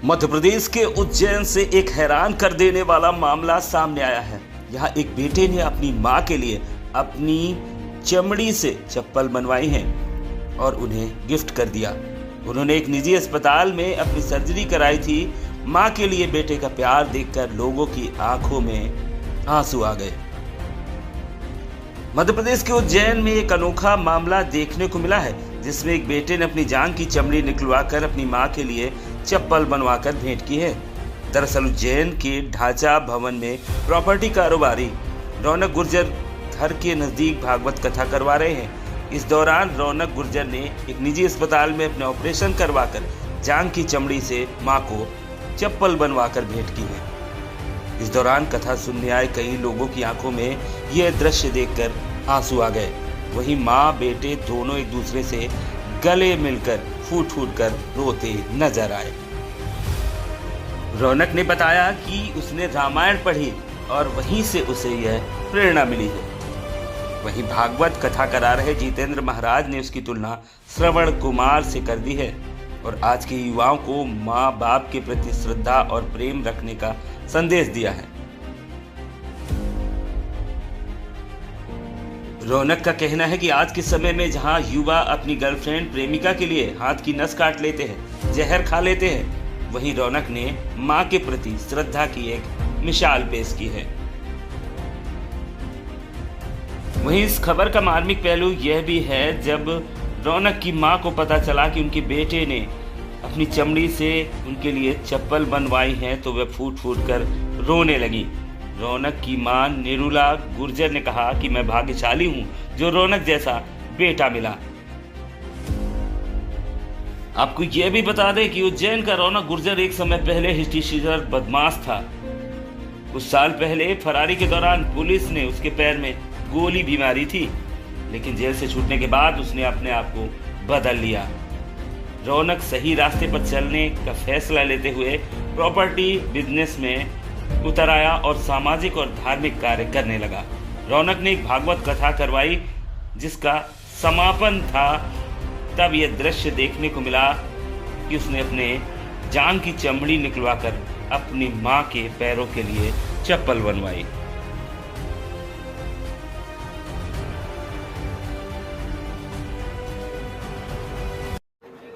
मध्य प्रदेश के उज्जैन से एक हैरान कर देने वाला मामला सामने आया है। यहाँ एक बेटे ने अपनी मां के लिए अपनी चमड़ी से चप्पल बनवाई हैं और उन्हें गिफ्ट कर दिया। उन्होंने एक निजी अस्पताल में अपनी सर्जरी कराई थी। मां के लिए बेटे का प्यार देखकर लोगों की आंखों में आंसू आ गए। मध्य प्रदेश के उज्जैन में एक अनोखा मामला देखने को मिला है, जिसमें एक बेटे ने अपनी जान की चमड़ी निकलवाकर अपनी मां के लिए चप्पल बनवाकर भेंट की है। दरअसल उज्जैन के ढांचा भवन में प्रॉपर्टी कारोबारी रौनक गुर्जर घर के नजदीक भागवत कथा करवा रहे हैं। इस दौरान रौनक गुर्जर ने एक निजी अस्पताल में अपने ऑपरेशन करवाकर जान की चमड़ी से मां को चप्पल बनवाकर भेंट की है। इस दौरान कथा सुनने आए कई लोगों की आंखों में यह दृश्य देखकर आंसू आ गए। वहीं मां बेटे दोनों एक दूसरे से गले मिलकर फूट फूट कर रोते नजर आए। रौनक ने बताया कि उसने रामायण पढ़ी और वहीं से उसे यह प्रेरणा मिली है। वहीं भागवत कथा करा रहे जितेंद्र महाराज ने उसकी तुलना श्रवण कुमार से कर दी है और आज के युवाओं को माँ बाप के प्रति श्रद्धा और प्रेम रखने का संदेश दिया है। रौनक का कहना है कि आज के समय में जहां युवा अपनी गर्लफ्रेंड प्रेमिका के लिए हाथ की नस काट लेते हैं, जहर खा लेते हैं, वहीं रौनक ने मां के प्रति श्रद्धा की एक मिसाल पेश की है। वहीं इस खबर का मार्मिक पहलू यह भी है, जब रौनक की मां को पता चला कि उनके बेटे ने अपनी चमड़ी से उनके लिए चप्पल बनवाई है तो वह फूट फूट कर रोने लगी। रौनक की मां निरुला गुर्जर ने कहा कि मैं भाग्यशाली हूं जो रौनक जैसा बेटा मिला। आपको यह भी बता दें कि उज्जैन का रौनक गुर्जर एक समय पहले हिस्ट्रीशीटर बदमाश था। कुछ साल पहले फरारी के दौरान पुलिस ने उसके पैर में गोली भी मारी थी, लेकिन जेल से छूटने के बाद उसने अपने आप को बदल लिया। रौनक सही रास्ते पर चलने का फैसला लेते हुए प्रॉपर्टी बिजनेस में उतर आया और सामाजिक और धार्मिक कार्य करने लगा। रौनक ने एक भागवत कथा करवाई जिसका समापन था। तब यह दृश्य देखने को मिला कि उसने अपने जान की चमड़ी निकलवाकर अपनी मां के पैरों के लिए चप्पल बनवाई।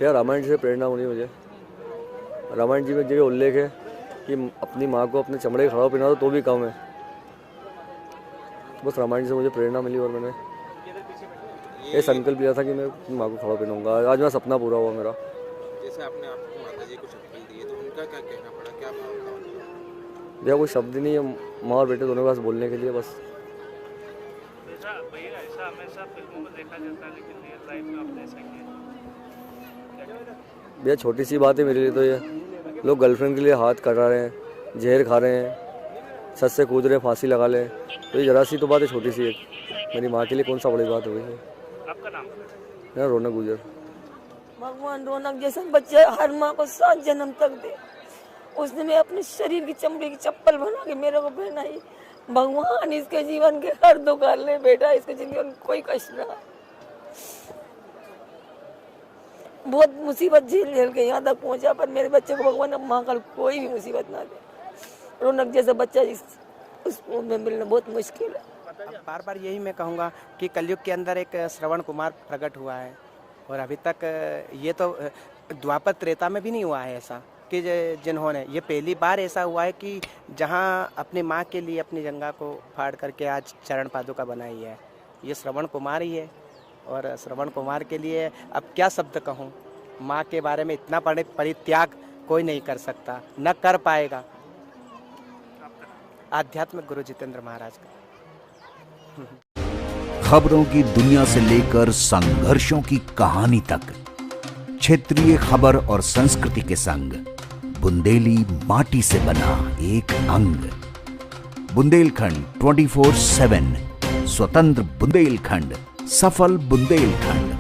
यार रामायण जी से प्रेरणा मिली मुझे। रामायण जी में जो उल्लेख है कि अपनी माँ को अपने चमड़े खड़ा पहना दो तो भी कम है, बस रामायण से मुझे प्रेरणा मिली और मैंने ये संकल्प लिया था कि मैं अपनी माँ को खड़ा पहनाऊंगा। आज मेरा सपना पूरा हुआ मेरा। जैसे आपने आपको माता जी को चप्पल दी है तो उनका क्या कहना पड़ा, क्या भाव था? भैया कोई शब्द नहीं है माँ और बेटे दोनों के पास बोलने के लिए। बस ऐसा हमेशा फिल्मों में देखा जाता है, लेकिन रियल लाइफ में आपने ऐसा किया? भैया छोटी सी बात है मेरे लिए तो ये। लोग गर्लफ्रेंड के लिए हाथ कटा रहे हैं, जहर खा रहे हैं, छत से कूद रहे हैं, फांसी लगा ले, तो ये जरा सी तो बात है छोटी सी एक। मेरी माँ के लिए कौन सा बड़ी बात हुई है। आपका नाम? मेरा रौनक गुर्जर। भगवान रौनक जैसा बच्चा हर माँ को 7 जन्म तक दे। उसने मैं अपने शरीर की चमड़ी की चप्पल बना के मेरे को पहनाई। भगवान इसके जीवन के हर दुख हर ले बेटा, इसके जिंदगी में कोई कष्ट ना। बहुत मुसीबत झेल के यहाँ तक पहुँचा, पर मेरे बच्चे को भगवान अब माँ कल कोई भी मुसीबत ना दे। रौनक जैसा बच्चा उसमें मिलना बहुत मुश्किल है। बार बार यही मैं कहूँगा कि कलयुग के अंदर एक श्रवण कुमार प्रकट हुआ है और अभी तक ये तो द्वापर त्रेता में भी नहीं हुआ है ऐसा कि जिन्होंने, ये पहली बार ऐसा हुआ है कि जहाँ अपनी माँ के लिए अपनी जंगा को फाड़ करके आज चरण पादुका बनाई है, ये श्रवण कुमार ही है। और श्रवण कुमार के लिए अब क्या शब्द कहूँ, माँ के बारे में इतना परित्याग कोई नहीं कर सकता, न कर पाएगा। आध्यात्मिक गुरु जितेंद्र महाराज का। खबरों की दुनिया से लेकर संघर्षों की कहानी तक, क्षेत्रीय खबर और संस्कृति के संग बुंदेली माटी से बना एक अंग। बुंदेलखंड 24/7, स्वतंत्र बुंदेलखंड, सफल बुंदेलखंड।